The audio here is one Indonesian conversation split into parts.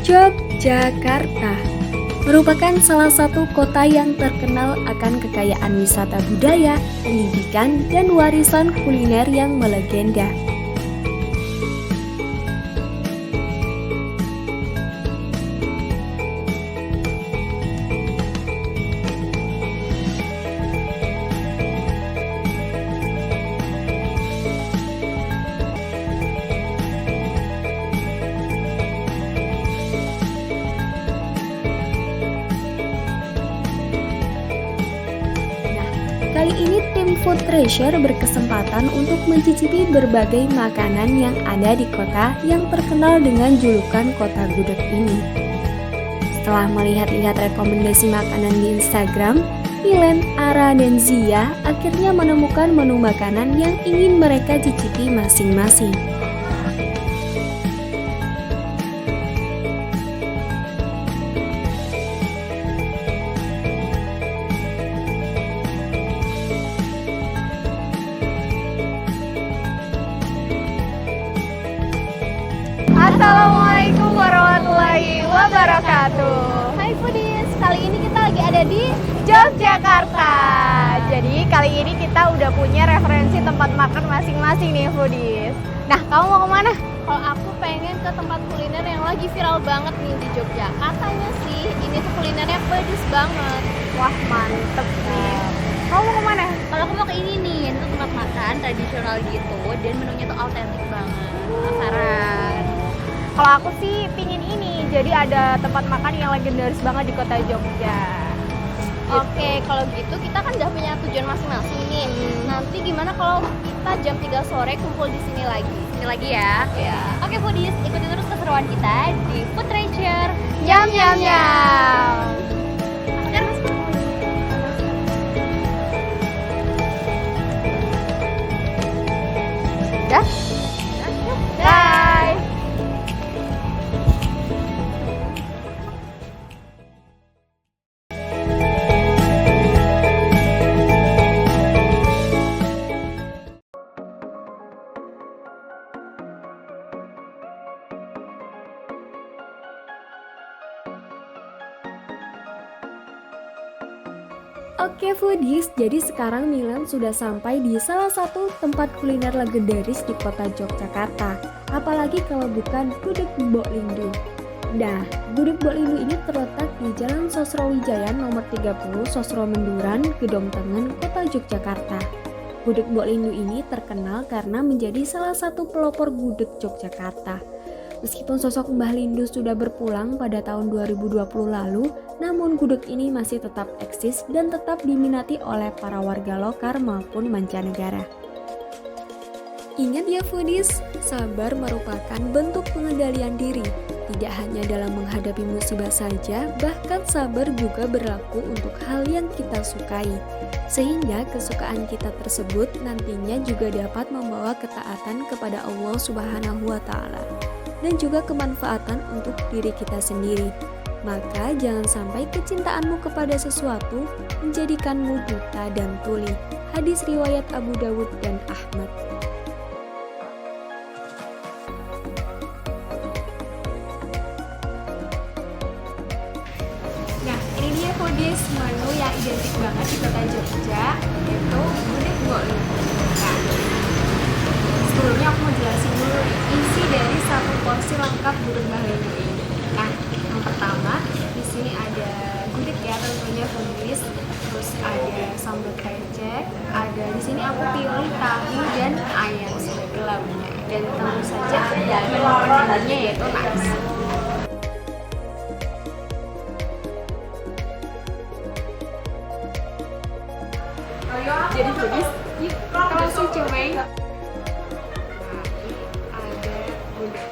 Yogyakarta merupakan salah satu kota yang terkenal akan kekayaan wisata budaya, pendidikan, dan warisan kuliner yang melegenda. Kali ini tim Food Treasure berkesempatan untuk mencicipi berbagai makanan yang ada di kota yang terkenal dengan julukan Kota Gudeg ini. Setelah melihat-lihat rekomendasi makanan di Instagram, Milen, Ara, dan Zia akhirnya menemukan menu makanan yang ingin mereka cicipi masing-masing. Assalamualaikum warahmatullahi wabarakatuh. Hai Foodies, kali ini kita lagi ada di Yogyakarta. Jadi kali ini kita udah punya referensi tempat makan masing-masing nih Foodies. Nah, kamu mau kemana? Kalau aku pengen ke tempat kuliner yang lagi viral banget nih di Jogja. Katanya sih ini tuh kulinernya pedes banget. Wah, mantep nih. Kamu mau kemana? Kalau aku mau ke ini tuh tempat makan tradisional gitu dan menunya tuh autentik banget. Penasaran? Kalau aku sih pingin ini. Jadi ada tempat makan yang legendaris banget di kota Jogja. Oke, kalau gitu kita kan udah punya tujuan masing-masing nih. Nanti gimana kalau kita jam 3 sore kumpul di sini lagi? Sini lagi ya. Ya. Oke Foodies, ikuti terus keseruan kita di Food Treasure. Yam yam yam. Dah? Bye. Oke Foodies, jadi sekarang Milen sudah sampai di salah satu tempat kuliner legendaris di kota Yogyakarta. Apalagi kalau bukan Gudeg Mbok Lindu. Nah, Gudeg Mbok Lindu ini terletak di Jalan Sosrowijaya nomor 30, Sosro Menduran, Gedong Tengen, kota Yogyakarta. Gudeg Mbok Lindu ini terkenal karena menjadi salah satu pelopor gudeg Yogyakarta. Meskipun sosok Mbah Lindu sudah berpulang pada tahun 2020 lalu, namun gudeg ini masih tetap eksis dan tetap diminati oleh para warga lokal maupun mancanegara. Ingat ya Foodies, sabar merupakan bentuk pengendalian diri. Tidak hanya dalam menghadapi musibah saja, bahkan sabar juga berlaku untuk hal yang kita sukai. Sehingga kesukaan kita tersebut nantinya juga dapat membawa ketaatan kepada Allah Subhanahu wa Ta'ala dan juga kemanfaatan untuk diri kita sendiri. Maka jangan sampai kecintaanmu kepada sesuatu menjadikanmu buta dan tuli. Hadis riwayat Abu Dawud dan Ahmad. Nah, ini dia Foodies menu yang identik banget di kota Jogja, yaitu Gudeg Mbok Lindu. Nah, sebelumnya aku mau jelasin dulu isi dari satu porsi lengkap gudeg Mbah Lindu ini. Nah, yang pertama di sini ada gudeg ya tentunya Foodies, terus ada sambal krecek, ada di sini aku pilih tahu dan ayam sebagai lauknya, dan tentu saja ada menu pendampingnya yaitu nasi. Jadi Foodies, kita langsung cobain. Nah, ini ada gudeg.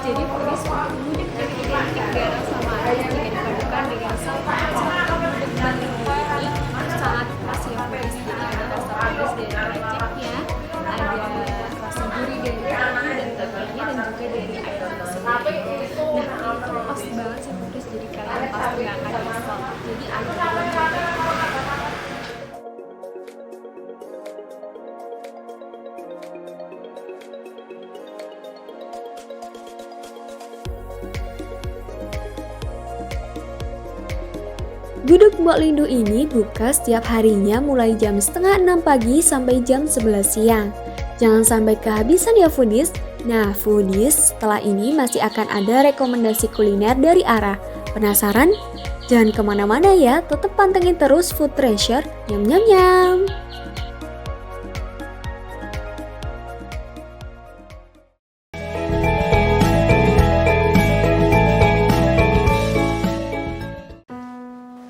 Jadi foodies untuk gudeg yang identik garam sama air jika dipadukan dengan satu gudeg berlimbah ini sangat khas ya foodies. Jadi ada rasa pedas dari kreceknya, ada rasa gurih dari tahu dan temenya, dan juga dari ayam sendiri. Nah, ini tuh pas banget sih foodies, jadi kalian pasti gak akan nyesel. Jadi ayo kita coba. Gudeg Mbok Lindu ini buka setiap harinya mulai jam setengah 6 pagi sampai jam 11 siang. Jangan sampai kehabisan ya foodies. Nah foodies, setelah ini masih akan ada rekomendasi kuliner dari Ara. Penasaran? Jangan kemana-mana ya, tetap pantengin terus Food Treasure. Nyam nyam nyam.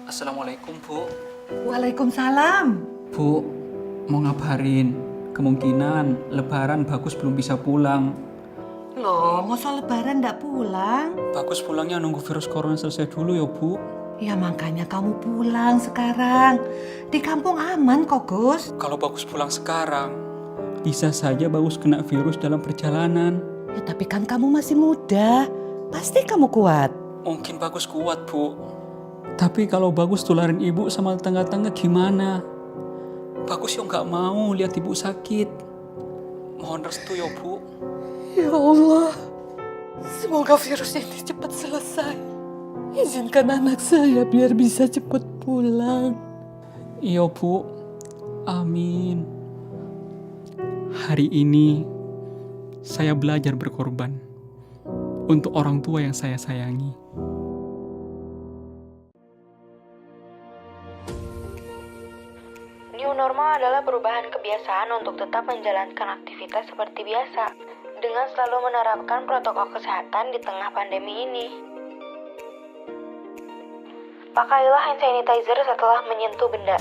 Assalamualaikum Bu. Waalaikumsalam. Bu, mau ngabarin kemungkinan Lebaran Bagus belum bisa pulang. Loh, masa lebaran ndak pulang? Bagus pulangnya nunggu virus corona selesai dulu ya Bu. Ya makanya kamu pulang sekarang. Di kampung aman kok, Gus. Kalau Bagus pulang sekarang, bisa saja Bagus kena virus dalam perjalanan. Ya tapi kan kamu masih muda. Pasti kamu kuat. Mungkin Bagus kuat Bu. Tapi kalau Bagus tularin ibu sama tetangga-tetangga gimana? Bagus ya nggak mau lihat ibu sakit. Mohon restu ya Bu. Ya Allah. Semoga virus ini cepat selesai. Izinkan anak saya biar bisa cepat pulang. Iya Bu. Amin. Hari ini saya belajar berkorban untuk orang tua yang saya sayangi. New normal adalah perubahan kebiasaan untuk tetap menjalankan aktivitas seperti biasa, dengan selalu menerapkan protokol kesehatan di tengah pandemi ini. Pakailah hand sanitizer setelah menyentuh benda,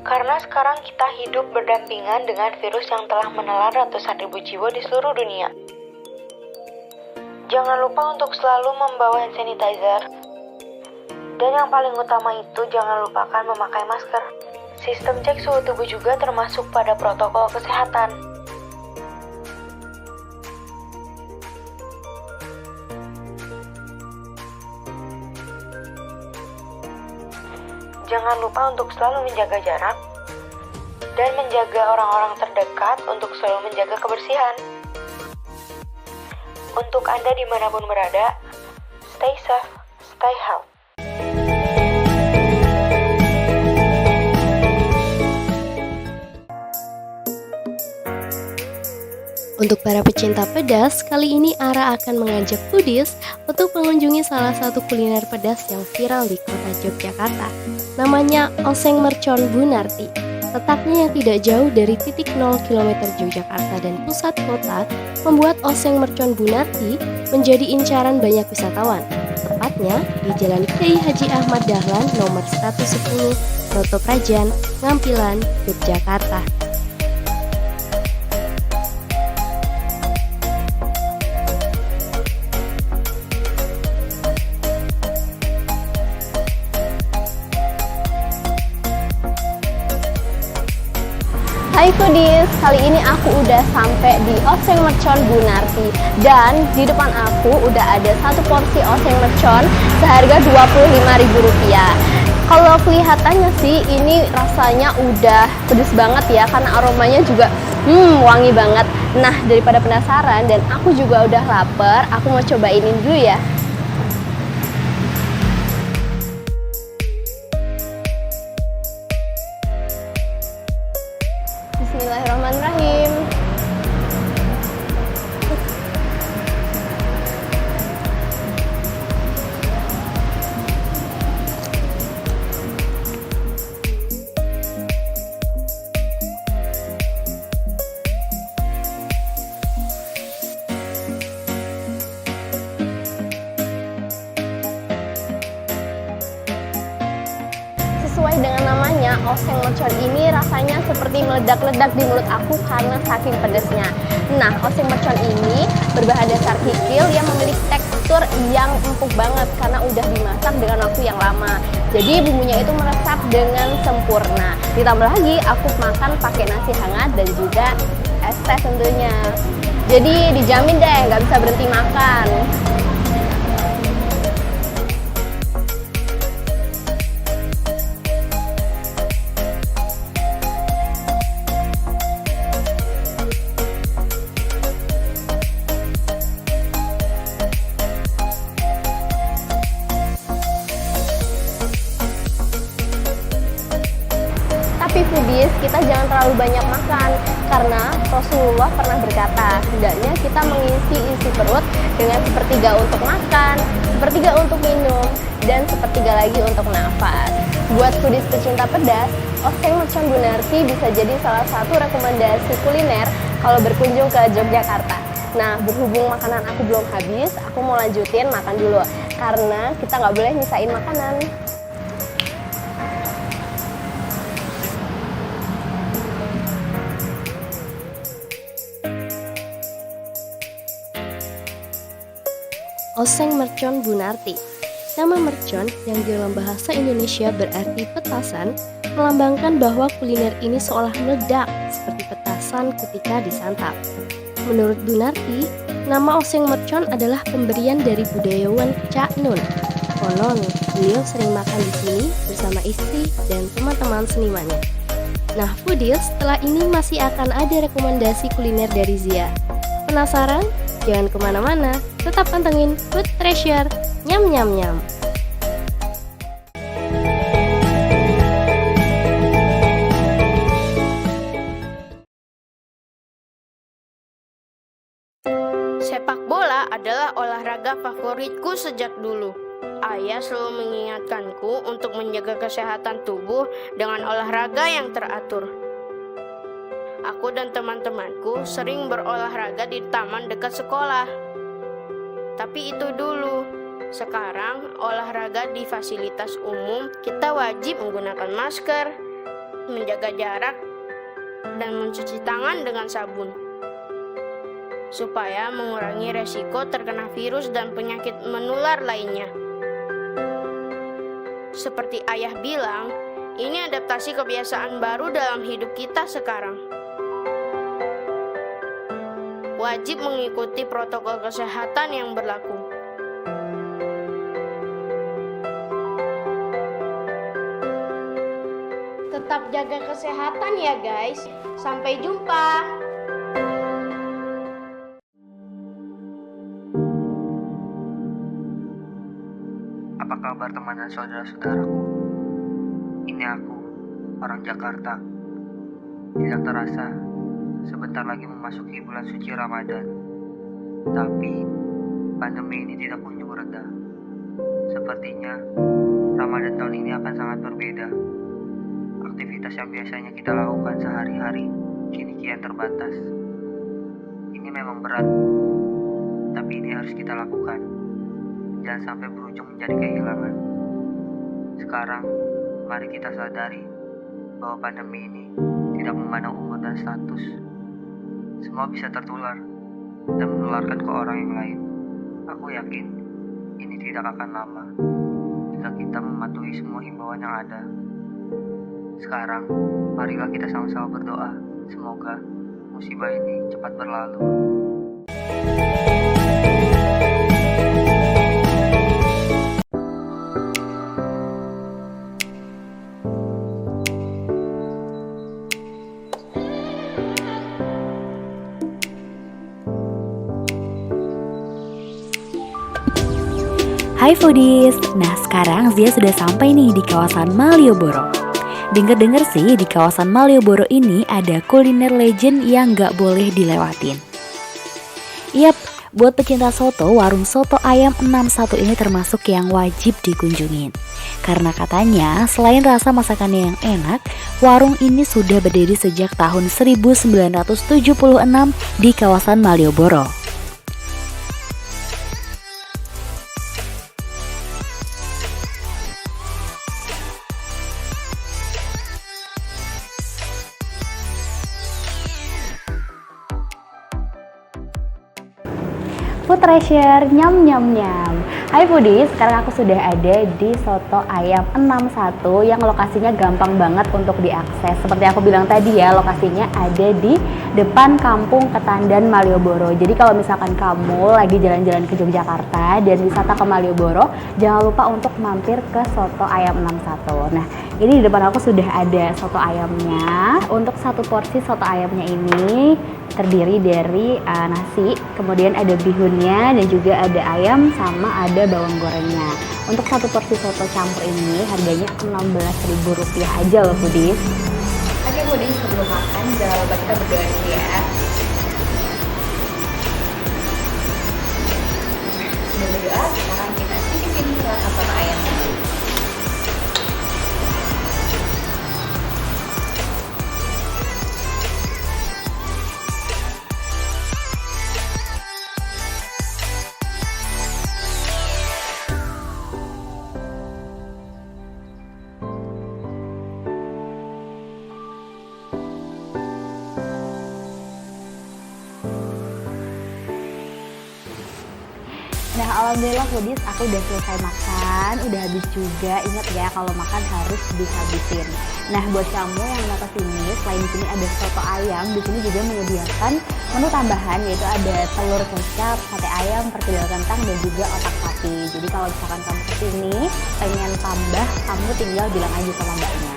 karena sekarang kita hidup berdampingan dengan virus yang telah menelan ratusan ribu jiwa di seluruh dunia. Jangan lupa untuk selalu membawa hand sanitizer. Dan yang paling utama itu, jangan lupakan memakai masker. Sistem cek suhu tubuh juga termasuk pada protokol kesehatan. Jangan lupa untuk selalu menjaga jarak dan menjaga orang-orang terdekat untuk selalu menjaga kebersihan. Untuk Anda dimanapun berada, stay safe, stay healthy. Untuk para pecinta pedas, kali ini Ara akan mengajak foodies untuk mengunjungi salah satu kuliner pedas yang viral di kota Yogyakarta. Namanya Oseng Mercon Bunarti. Letaknya yang tidak jauh dari titik 0 km Yogyakarta dan pusat kota, membuat Oseng Mercon Bunarti menjadi incaran banyak wisatawan. Tepatnya di Jalan Kiai Haji Ahmad Dahlan nomor 110, Noto Prajan, Ngampilan, Yogyakarta. Hai foodies, kali ini aku udah sampai di Oseng Mercon Bunarti. Dan di depan aku udah ada satu porsi oseng mercon seharga Rp25.000. Kalau kelihatannya sih ini rasanya udah pedes banget ya, karena aromanya juga wangi banget. Nah, daripada penasaran dan aku juga udah lapar, aku mau cobain ini dulu ya. Bismillahirrahmanirrahim. Nah, oseng mercon ini rasanya seperti meledak-ledak di mulut aku karena saking pedasnya. Nah, oseng mercon ini berbahan dasar kikil yang memiliki tekstur yang empuk banget karena udah dimasak dengan waktu yang lama. Jadi bumbunya itu meresap dengan sempurna. Ditambah lagi aku makan pakai nasi hangat dan juga es teh tentunya. Jadi dijamin deh nggak bisa berhenti makan. Tapi foodies, kita jangan terlalu banyak makan karena Rasulullah pernah berkata, hendaknya kita mengisi isi perut dengan sepertiga untuk makan, sepertiga untuk minum, dan sepertiga lagi untuk nafas. Buat foodies pecinta pedas, oseng mercon Gunarti bisa jadi salah satu rekomendasi kuliner kalau berkunjung ke Yogyakarta. Nah, berhubung makanan aku belum habis, aku mau lanjutin makan dulu karena kita nggak boleh nyisain makanan. Oseng mercon Gunarti. Nama mercon yang dalam bahasa Indonesia berarti petasan melambangkan bahwa kuliner ini seolah meledak seperti petasan ketika disantap. Menurut Gunarti, nama oseng mercon adalah pemberian dari budayawan Cak Nun. Konon, beliau sering makan di sini bersama istri dan teman-teman senimannya. Nah, foodies, setelah ini masih akan ada rekomendasi kuliner dari Zia. Penasaran? Jangan kemana-mana, tetap pantengin Food Treasure. Nyam nyam nyam. Sepak bola adalah olahraga favoritku sejak dulu. Ayah selalu mengingatkanku untuk menjaga kesehatan tubuh dengan olahraga yang teratur. Aku dan teman-temanku sering berolahraga di taman dekat sekolah. Tapi itu dulu. Sekarang olahraga di fasilitas umum kita wajib menggunakan masker, menjaga jarak, dan mencuci tangan dengan sabun. Supaya mengurangi resiko terkena virus dan penyakit menular lainnya. Seperti ayah bilang, ini adaptasi kebiasaan baru dalam hidup kita sekarang. Wajib mengikuti protokol kesehatan yang berlaku. Tetap jaga kesehatan ya guys. Sampai jumpa. Apa kabar teman dan saudara-saudaraku? Ini aku, orang Jakarta. Tidak terasa, sebentar lagi memasuki bulan suci Ramadan. Tapi, pandemi ini tidak kunjung reda. Sepertinya, Ramadan tahun ini akan sangat berbeda. Aktivitas yang biasanya kita lakukan sehari-hari, kini kian terbatas. Ini memang berat, tapi ini harus kita lakukan. Jangan sampai berujung menjadi kehilangan. Sekarang, mari kita sadari bahwa pandemi ini tidak memandang umur dan status. Semua bisa tertular dan menularkan ke orang yang lain. Aku yakin ini tidak akan lama jika kita mematuhi semua himbauan yang ada. Sekarang, marilah kita sama-sama berdoa. Semoga musibah ini cepat berlalu. Hai foodies, nah sekarang Zia sudah sampai nih di kawasan Malioboro. Dengar-dengar sih di kawasan Malioboro ini ada kuliner legend yang gak boleh dilewatin. Yap, buat pecinta soto, warung soto ayam 61 ini termasuk yang wajib dikunjungin. Karena katanya selain rasa masakannya yang enak, warung ini sudah berdiri sejak tahun 1976 di kawasan Malioboro. Food Treasure nyam nyam nyam. Hai Foodies, sekarang aku sudah ada di Soto Ayam 61 yang lokasinya gampang banget untuk diakses. Seperti aku bilang tadi ya, lokasinya ada di depan Kampung Ketandan Malioboro. Jadi kalau misalkan kamu lagi jalan-jalan ke Yogyakarta dan wisata ke Malioboro, jangan lupa untuk mampir ke Soto Ayam 61. Nah, ini di depan aku sudah ada soto ayamnya. Untuk satu porsi soto ayamnya ini terdiri dari nasi, kemudian ada bihunnya dan juga ada ayam sama ada bawang gorengnya. Untuk satu porsi soto campur ini harganya Rp16.000 aja loh Foodies. Oke Budi, sebelum makan jangan lupa kita berdoa dulu ya. Sudah berdoa, sekarang kita cicipin rasa soto ayamnya. Nah, alhamdulillah Foodies, aku udah selesai makan, udah habis juga. Ingat ya, kalau makan harus dihabisin. Nah, buat kamu yang mau kesini, selain di sini ada soto ayam, di sini juga menyediakan menu tambahan, yaitu ada telur kecap, sate ayam, perkedel kentang, dan juga otak sapi. Jadi kalau misalkan kamu kesini pengen tambah, kamu tinggal bilang aja sama mbaknya.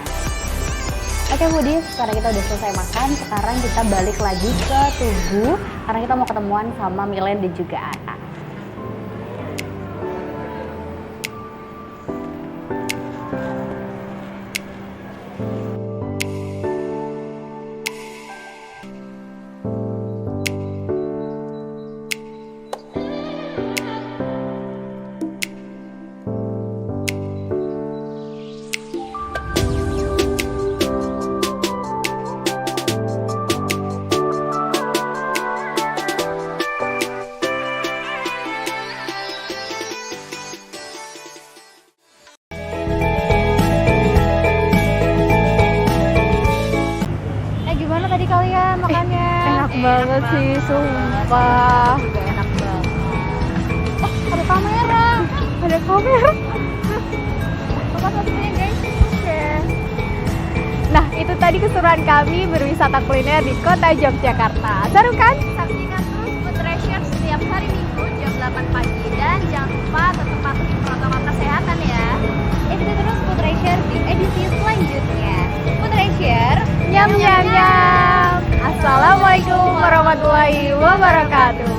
Oke Foodies, sekarang kita udah selesai makan, sekarang kita balik lagi ke Tugu karena kita mau ketemuan sama Milen dan juga Ana. Tadi kalian makannya enak banget sih, sumpah. Juga enak banget. Ada kamera. Tempat satunya guys. Nah, itu tadi keseruan kami berwisata kuliner di kota Yogyakarta. Seru kan? Saksikan terus Food Treasure setiap hari Minggu jam 8 pagi. Dan jangan lupa tetap patuhi protokol kesehatan ya. Ikuti terus Food Treasure di edisi selanjutnya. Food Treasure Nyam nyam nyam. Assalamualaikum warahmatullahi wabarakatuh.